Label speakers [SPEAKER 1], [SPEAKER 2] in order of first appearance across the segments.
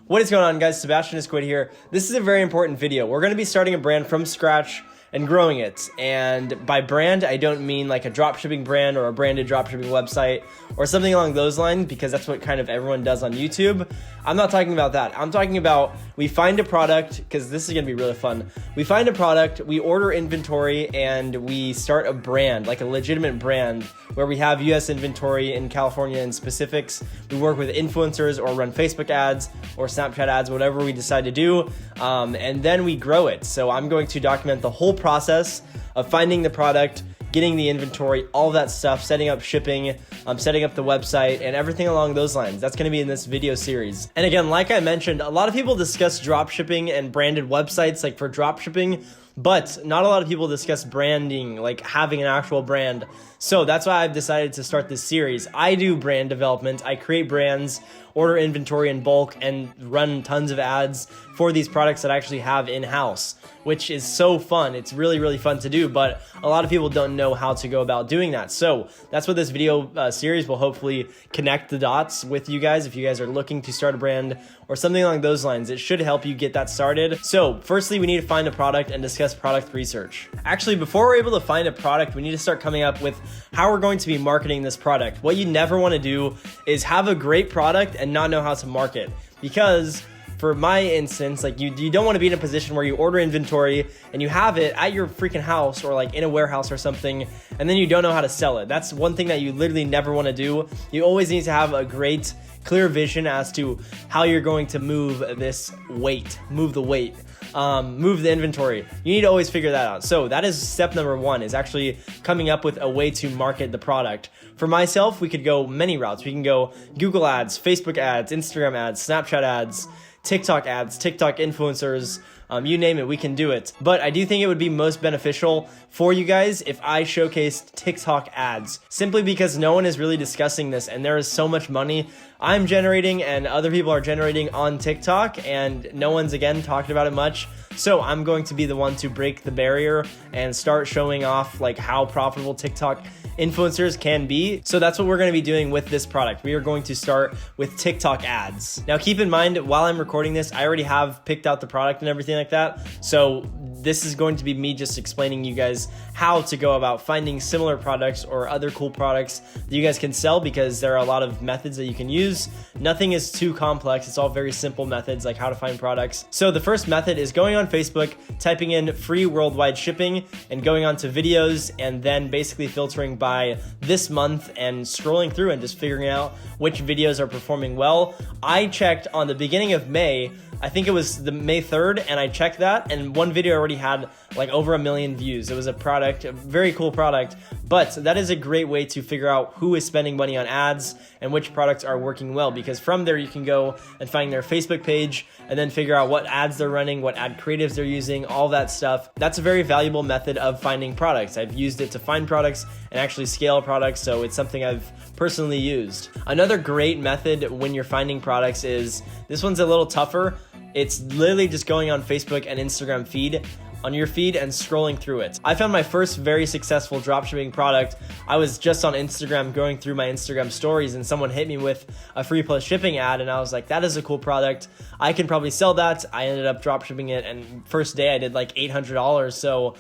[SPEAKER 1] What is going on, guys? Sebastian is Squid here. This is a very important video. We're going to be starting a brand from scratch and growing it. And by brand, I don't mean like a dropshipping brand or a branded dropshipping website or something along those lines, because that's what kind of everyone does on YouTube. I'm not talking about that. I'm talking about we find a product, because this is going to be really fun. We find a product, we order inventory, and we start a brand, like a legitimate brand, where we have US inventory in California and specifics. We work with influencers or run Facebook ads or Snapchat ads, whatever we decide to do, and then we grow it. So I'm going to document the whole process of finding the product, getting the inventory, all that stuff, setting up shipping, setting up the website, and everything along those lines. That's going to be in this video series. And again, like I mentioned, a lot of people discuss dropshipping and branded websites like for dropshipping, but not a lot of people discuss branding, like having an actual brand. So that's why I've decided to start this series. I do brand development. I create brands, order inventory in bulk, and run tons of ads for these products that I actually have in-house, which is so fun. It's really, really fun to do, but a lot of people don't know how to go about doing that. So that's what this video series will hopefully connect the dots with you guys. If you guys are looking to start a brand or something along those lines, it should help you get that started. So firstly, we need to find a product and discuss product research. Actually, before we're able to find a product, we need to start coming up with how we're going to be marketing this product. What you never want to do is have a great product and not know how to market, because for my instance, like you don't want to be in a position where you order inventory and you have it at your freaking house or like in a warehouse or something, and then you don't know how to sell it. That's one thing that you literally never want to do. You always need to have a great, clear vision as to how you're going to move this weight, move the inventory. You need to always figure that out. So that is step number one, is actually coming up with a way to market the product. For myself, we could go many routes. We can go Google ads, Facebook ads, Instagram ads, Snapchat ads, TikTok ads, TikTok influencers, you name it, we can do it. But I do think it would be most beneficial for you guys if I showcased TikTok ads, simply because no one is really discussing this, and there is so much money I'm generating and other people are generating on TikTok, and no one's again talked about it much. So I'm going to be the one to break the barrier and start showing off like how profitable TikTok influencers can be. So that's what we're going to be doing with this product. We are going to start with TikTok ads. Now keep in mind, while I'm recording this, I already have picked out the product and everything like that. So this is going to be me just explaining you guys how to go about finding similar products or other cool products that you guys can sell, because there are a lot of methods that you can use. Nothing is too complex. It's all very simple methods, like how to find products. So the first method is going on Facebook, typing in free worldwide shipping, and going on to videos, and then basically filtering by this month and scrolling through and just figuring out which videos are performing well. I checked on the beginning of May, I think it was the May 3rd, and I checked that, and one video already had like over 1 million views. It was a product, a very cool product, but that is a great way to figure out who is spending money on ads and which products are working well, because from there you can go and find their Facebook page and then figure out what ads they're running, what ad creatives they're using, all that stuff. That's a very valuable method of finding products. I've used it to find products and actually scale products, so it's something I've personally used. Another great method when you're finding products is, this one's a little tougher. It's literally just going on Facebook and Instagram feed, on your feed, and scrolling through it. I found my first very successful dropshipping product. I was just on Instagram going through my Instagram stories, and someone hit me with a free plus shipping ad, and I was like, that is a cool product. I can probably sell that. I ended up dropshipping it, and first day I did like $800. So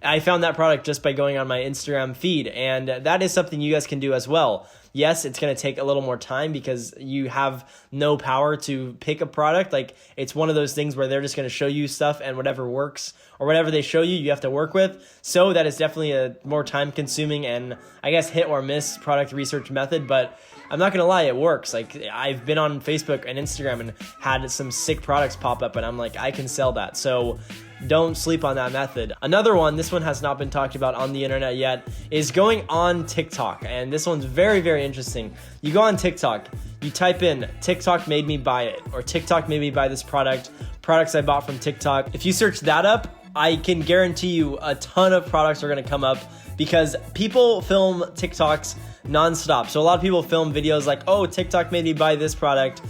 [SPEAKER 1] I found that product just by going on my Instagram feed, and that is something you guys can do as well. Yes, it's going to take a little more time because you have no power to pick a product. Like, it's one of those things where they're just going to show you stuff, and whatever works or whatever they show you, you have to work with. So that is definitely a more time consuming and I guess hit or miss product research method, but I'm not going to lie, it works. Like, I've been on Facebook and Instagram and had some sick products pop up, and I'm like, I can sell that. So don't sleep on that method. Another one, this one has not been talked about on the internet yet, is going on TikTok. And this one's very, very interesting. You go on TikTok, you type in TikTok made me buy it, or TikTok made me buy this product, products I bought from TikTok. If you search that up, I can guarantee you a ton of products are going to come up, because people film TikToks nonstop. So a lot of people film videos like, oh, TikTok made me buy this product,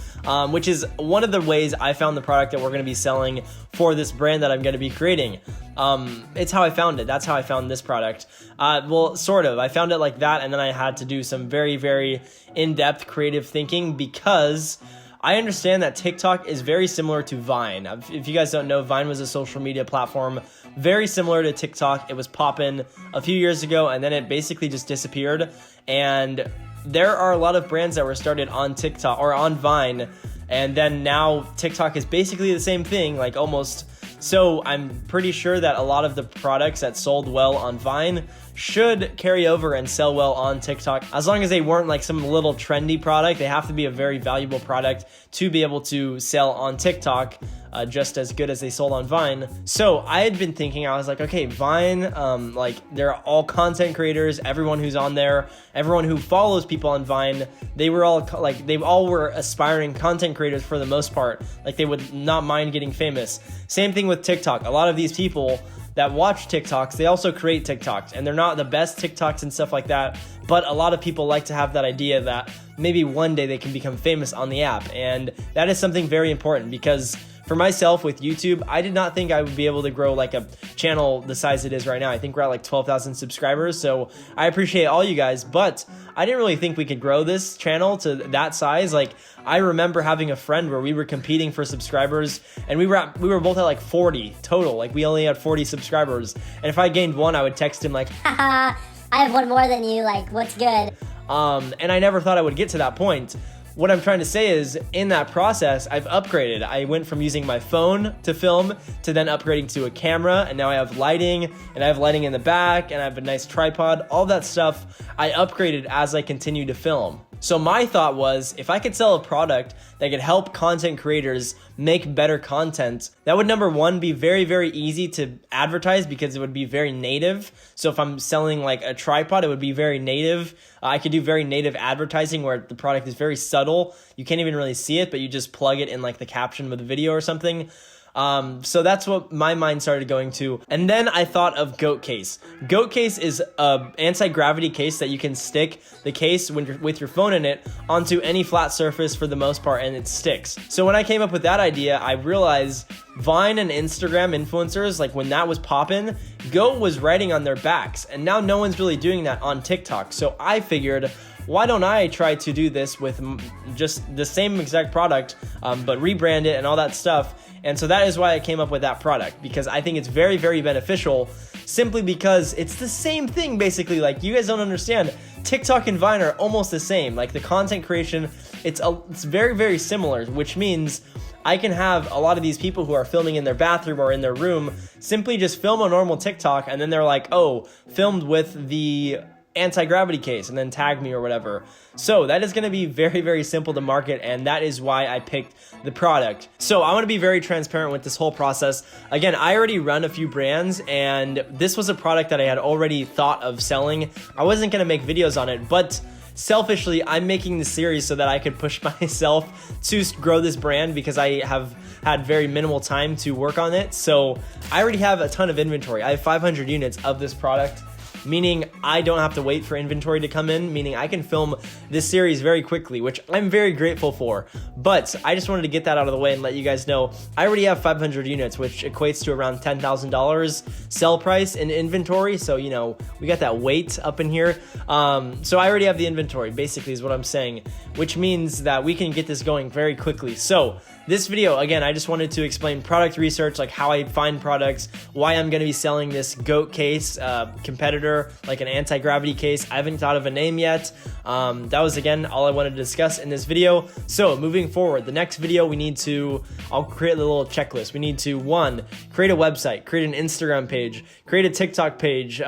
[SPEAKER 1] which is one of the ways I found the product that we're going to be selling for this brand that I'm going to be creating. It's how I found it. That's how I found this product. Well, sort of. I found it like that, and then I had to do some very, very in-depth creative thinking, because I understand that TikTok is very similar to Vine. If you guys don't know, Vine was a social media platform very similar to TikTok. It was popping a few years ago, and then it basically just disappeared. And there are a lot of brands that were started on TikTok or on Vine, and then now TikTok is basically the same thing, like almost. So I'm pretty sure that a lot of the products that sold well on Vine should carry over and sell well on TikTok. As long as they weren't like some little trendy product, they have to be a very valuable product to be able to sell on TikTok, just as good as they sold on Vine. So I had been thinking, I was like, okay, Vine, like they're all content creators, everyone who's on there, everyone who follows people on Vine, they all were aspiring content creators for the most part. Like they would not mind getting famous. Same thing with TikTok. A lot of these people that watch TikToks, they also create TikToks, and they're not the best TikToks and stuff like that, but a lot of people like to have that idea that maybe one day they can become famous on the app, and that is something very important because for myself with YouTube, I did not think I would be able to grow like a channel the size it is right now. I think we're at like 12,000 subscribers, so I appreciate all you guys, but I didn't really think we could grow this channel to that size. Like I remember having a friend where we were competing for subscribers, and we were both at like 40 total. Like we only had 40 subscribers, and if I gained one, I would text him like,
[SPEAKER 2] haha, I have one more than you, like what's good?
[SPEAKER 1] And I never thought I would get to that point. What I'm trying to say is, in that process, I've upgraded. I went from using my phone to film to then upgrading to a camera, and now I have lighting, and I have lighting in the back, and I have a nice tripod. All that stuff I upgraded as I continue to film. So my thought was, if I could sell a product that could help content creators make better content, that would, number one, be very, very easy to advertise because it would be very native. So if I'm selling like a tripod, it would be very native. I could do very native advertising where the product is very subtle. You can't even really see it, but you just plug it in like the caption with a video or something. So that's what my mind started going to. And then I thought of Goat Case. Goat Case is a anti-gravity case that you can stick the case with your phone in it onto any flat surface for the most part, and it sticks. So when I came up with that idea, I realized Vine and Instagram influencers, like when that was popping, Goat was riding on their backs, and now no one's really doing that on TikTok. So I figured, why don't I try to do this with just the same exact product, but rebrand it and all that stuff. And so that is why I came up with that product, because I think it's very, very beneficial, simply because it's the same thing basically. Like, you guys don't understand, TikTok and Vine are almost the same. Like the content creation, it's very, very similar, which means I can have a lot of these people who are filming in their bathroom or in their room simply just film a normal TikTok, and then they're like, oh, filmed with the anti-gravity case, and then tag me or whatever. So that is going to be very, very simple to market, and that is why I picked the product. So I want to be very transparent with this whole process. Again, I already run a few brands, and this was a product that I had already thought of selling. I wasn't going to make videos on it, but selfishly, I'm making this series so that I could push myself to grow this brand, because I have had very minimal time to work on it. So I already have a ton of inventory. I have 500 units of this product, meaning I don't have to wait for inventory to come in, meaning I can film this series very quickly, which I'm very grateful for. But I just wanted to get that out of the way and let you guys know I already have 500 units, which equates to around $10,000 sell price in inventory. So, you know, we got that weight up in here. So I already have the inventory, basically, is what I'm saying, which means that we can get this going very quickly. So this video, again, I just wanted to explain product research, like how I find products, why I'm going to be selling this Goat Case competitor, like an anti-gravity case. I haven't thought of a name yet. That was, again, all I wanted to discuss in this video. So moving forward, the next video, I'll create a little checklist. We need to, 1, create a website, create an Instagram page, create a TikTok page,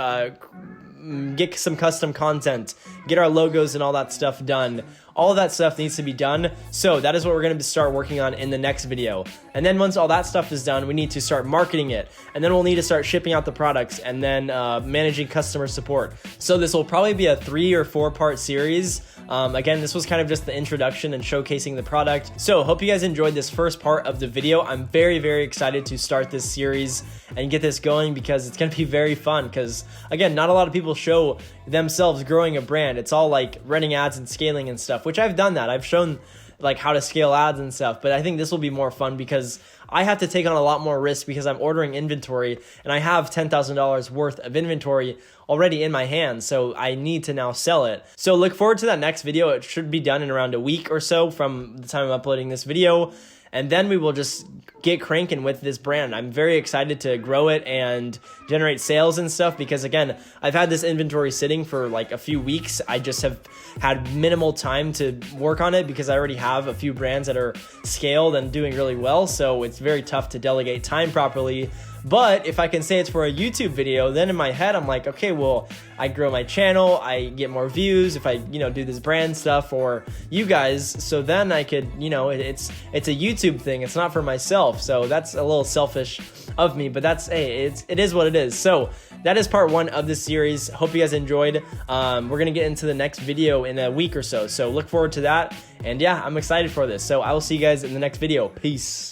[SPEAKER 1] get some custom content, get our logos and all that stuff done. All of that stuff needs to be done. So that is what we're going to start working on in the next video. And then once all that stuff is done, we need to start marketing it. And then we'll need to start shipping out the products, and then managing customer support. So this will probably be a 3 or 4 part series. Again, this was kind of just the introduction and showcasing the product. So hope you guys enjoyed this first part of the video. I'm very, very excited to start this series and get this going, because it's going to be very fun. Because again, not a lot of people show themselves growing a brand. It's all like running ads and scaling and stuff, which I've done that. I've shown like how to scale ads and stuff. But I think this will be more fun because I have to take on a lot more risk because I'm ordering inventory and I have $10,000 worth of inventory already in my hands. So I need to now sell it. So look forward to that next video. It should be done in around a week or so from the time I'm uploading this video. And then we will just get cranking with this brand. I'm very excited to grow it and generate sales and stuff because, again, I've had this inventory sitting for like a few weeks. I just have had minimal time to work on it because I already have a few brands that are scaled and doing really well. So it's very tough to delegate time properly. But if I can say it's for a YouTube video, then in my head, I'm like, okay, well, I grow my channel, I get more views if I, do this brand stuff for you guys. So then I could, it's a YouTube thing. It's not for myself. So that's a little selfish of me, but it is what it is. So that is part 1 of this series. Hope you guys enjoyed. We're going to get into the next video in a week or so. So look forward to that. And yeah, I'm excited for this. So I will see you guys in the next video. Peace.